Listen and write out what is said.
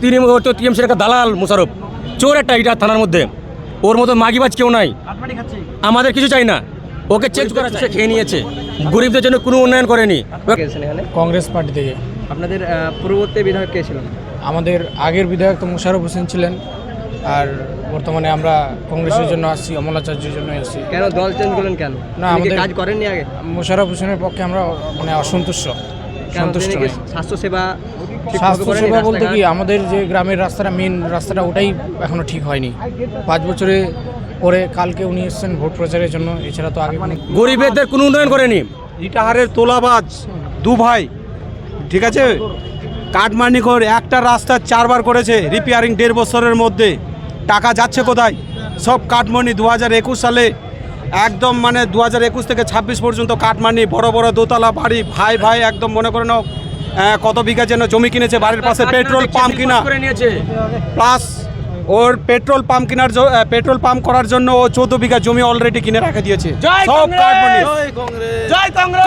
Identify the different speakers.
Speaker 1: তিনি টিএমসির একটা দালাল মোশারফ, চোর একটা এটা থানার মধ্যে, ওর মতো মাগিবাজ কেউ নাই। আমাদের কিছু চাই না, ওকে চেঞ্জ করা চাই। খেয়ে নিয়েছে, গরিবদের জন্য কোনো উন্নয়ন করেনি।
Speaker 2: কংগ্রেস পার্টি থেকে।
Speaker 3: আপনাদের পূর্ববর্তী বিধায়ক কে ছিলেন?
Speaker 2: আমাদের আগের বিধায়ক তো মোশারফ হোসেন ছিলেন, আর বর্তমানে আমরা কংগ্রেসের জন্য আসছি, অমলাচার্যের জন্য আসছি।
Speaker 3: কেন দল চেঞ্জ করলেন কেন?
Speaker 2: না,
Speaker 3: তিনি কি
Speaker 2: আমাদের
Speaker 3: কাজ করেননি আগে?
Speaker 2: মোশারফ হোসেনের পক্ষে আমরা মানে অসন্তুষ্ট, সন্তুষ্ট
Speaker 3: তিনি কি
Speaker 2: নই।
Speaker 3: স্বাস্থ্যসেবা
Speaker 2: স্বাস্থ্যসেবা বলতে কি, আমাদের যে গ্রামের রাস্তাটা, মেন রাস্তাটা, ওটাই এখনো ঠিক হয়নি। 5 বছরে পরে কালকে উনি এসেছেন ভোট প্রচারের জন্য, এছাড়া তো আগে
Speaker 1: গরিবদের কোনো উন্নয়ন করেনি।
Speaker 4: ইটাহারের তোলাবাজ দু ভাই, ঠিক আছে, কাটমানিখোর একটা রাস্তা 4 বার করেছে রিপেয়ারিং 1.5 বছরের মধ্যে। টাকা যাচ্ছে কোথায়? সব কাটমানি 2021 সালে একদম, মানে 2021 থেকে 26 পর্যন্ত কাটমানি, বড় বড় দোতলা বাড়ি, ভাই ভাই একদম মনে করে নাও কত বিঘা যেন জমি কিনেছে, বাড়ির পাশে পেট্রোল পাম্প কিনা, প্লাস ওর পেট্রোল পাম্প করার জন্য ও 14 বিঘা জমি অলরেডি কিনে রেখে দিয়েছে। সব কাটমানি।
Speaker 1: জয় কংগ্রেস।